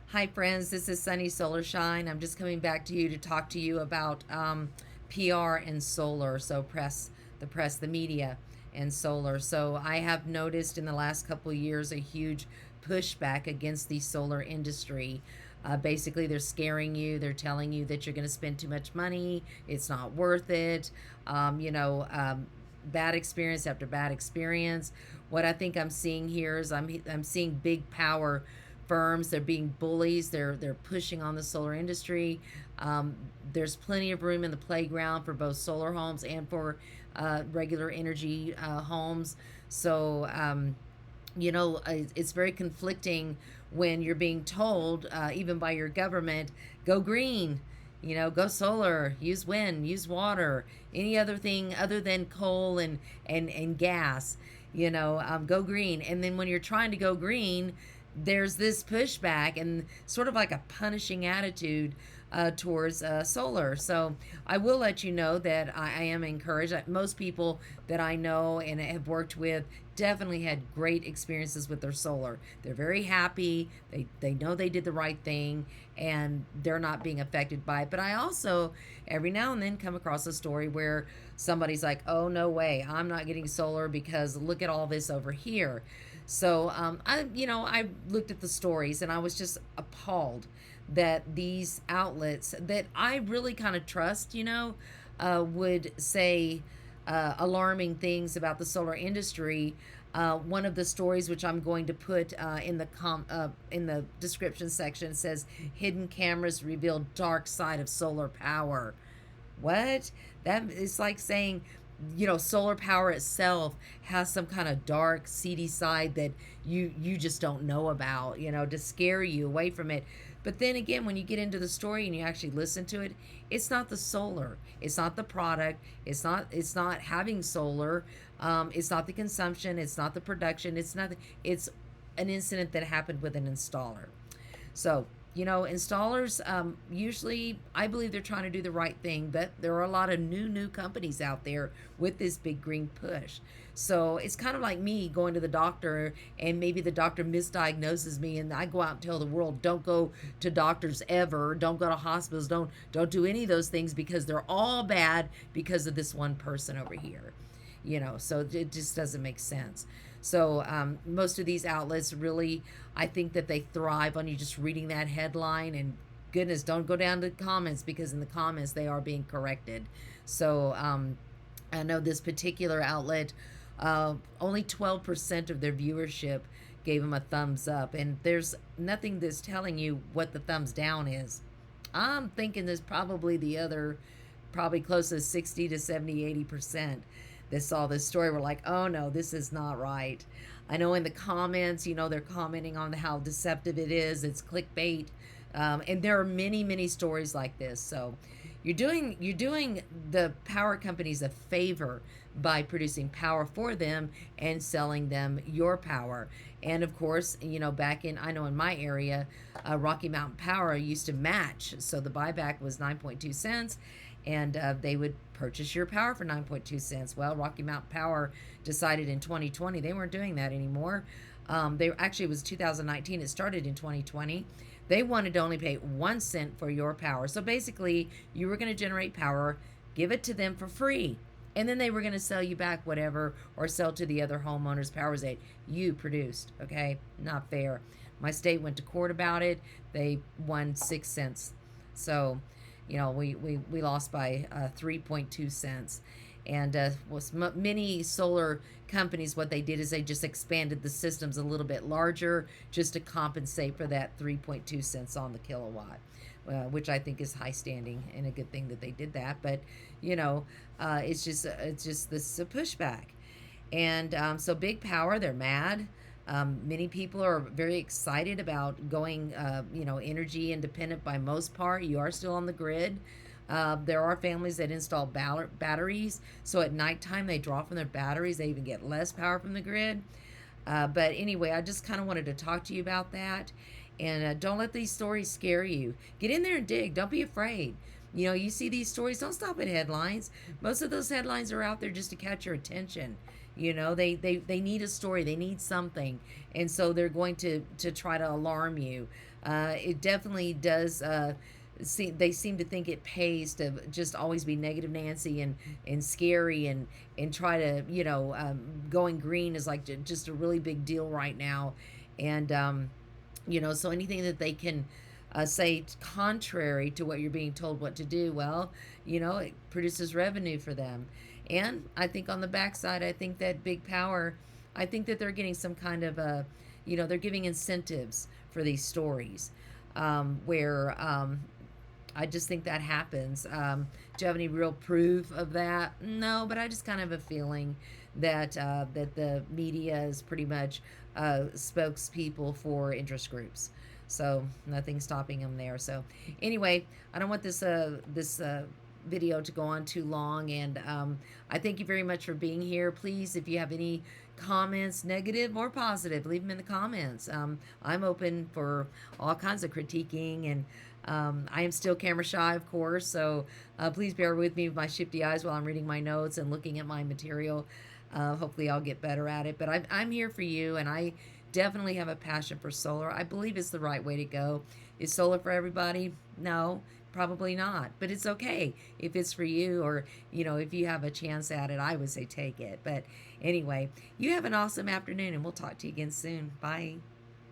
Hi, friends. This is Sunny Solar Shine. I'm just coming back to you to talk to you about PR and solar. So, the media, and solar. So, I have noticed in the last couple of years a huge pushback against the solar industry. Basically, they're scaring you. They're telling you that you're going to spend too much money. It's not worth it. Um, you know, um, Bad experience after bad experience. What I think I'm seeing here is I'm seeing big power firms. They're being bullies. They're pushing on the solar industry. Um, there's plenty of room in the playground for both solar homes and for regular energy homes. So it's very conflicting when you're being told, even by your government, go green, go solar, use wind, use water, any other thing other than coal and gas, go green. And then when you're trying to go green, there's this pushback and sort of like a punishing attitude towards solar. So I will let you know that I am encouraged. Most people that I know and have worked with definitely had great experiences with their solar. They're very happy. They know they did the right thing and they're not being affected by it. But I also every now and then come across a story where somebody's like, "Oh, no way. I'm not getting solar because look at all this over here." So I looked at the stories and I was just appalled that these outlets that I really kind of trust, would say alarming things about the solar industry. One of the stories, which I'm going to put in the description section, says hidden cameras reveal dark side of solar power. What? That is like saying, solar power itself has some kind of dark, seedy side that you just don't know about, to scare you away from it. But then again, when you get into the story and you actually listen to it, it's not the solar, it's not the product, it's not having solar, it's not the consumption, it's not the production, it's nothing. It's an incident that happened with an installer. So, installers, usually, I believe they're trying to do the right thing, but there are a lot of new companies out there with this big green push. So it's kind of like me going to the doctor and maybe the doctor misdiagnoses me and I go out and tell the world, don't go to doctors ever, don't go to hospitals, don't do any of those things because they're all bad because of this one person over here. So it just doesn't make sense. So most of these outlets really, I think that they thrive on you just reading that headline, and goodness, don't go down to the comments because in the comments they are being corrected. So I know this particular outlet, only 12% of their viewership gave them a thumbs up, and there's nothing that's telling you what the thumbs down is. I'm thinking there's probably the other, probably close to 60 to 70, 80% that saw this story were like, oh no, this is not right. I know in the comments, they're commenting on how deceptive it is. It's clickbait. And there are many stories like this. So you're doing the power companies a favor by producing power for them and selling them your power. And of course, back in, I know in my area, Rocky Mountain Power used to match. So the buyback was 9.2 cents and they would purchase your power for 9.2 cents. Well, Rocky Mountain Power decided in 2020 they weren't doing that anymore. They actually, it was 2019. It started in 2020. They wanted to only pay 1 cent for your power. So basically, you were going to generate power, give it to them for free, and then they were going to sell you back whatever or sell to the other homeowners powers that you produced. Okay, not fair. My state went to court about it. They won 6 cents. So we lost by 3.2 cents. And many solar companies, what they did is they just expanded the systems a little bit larger just to compensate for that 3.2 cents on the kilowatt, which I think is high standing and a good thing that they did that. But it's just this a pushback, and so big power, they're mad. Many people are very excited about going, energy independent. By most part, you are still on the grid. There are families that install batteries, so at nighttime they draw from their batteries. They even get less power from the grid. But anyway, I just kind of wanted to talk to you about that. And don't let these stories scare you. Get in there and dig. Don't be afraid. You see these stories, don't stop at headlines. Most of those headlines are out there just to catch your attention. You know, they need a story, they need something, and so they're going to try to alarm you. It definitely does. They seem to think it pays to just always be negative Nancy and scary and try to, going green is like just a really big deal right now. And so anything that they can say contrary to what you're being told what to do, well, it produces revenue for them. And I think on the backside, I think that big power, I think that they're getting some kind of they're giving incentives for these stories, where I just think that happens. Do you have any real proof of that? No, but I just kind of have a feeling that the media is pretty much spokespeople for interest groups. So nothing stopping them there. So anyway, I don't want this video to go on too long, and I thank you very much for being here. Please, if you have any comments, negative or positive, leave them in the comments. I'm open for all kinds of critiquing, and I am still camera shy, of course, so please bear with me with my shifty eyes while I'm reading my notes and looking at my material. Hopefully I'll get better at it, but I'm here for you, and I definitely have a passion for solar. I believe it's the right way to go. Is solar for everybody? No, probably not, but it's okay if it's for you, or if you have a chance at it, I would say take it. But anyway, you have an awesome afternoon, and we'll talk to you again soon. Bye.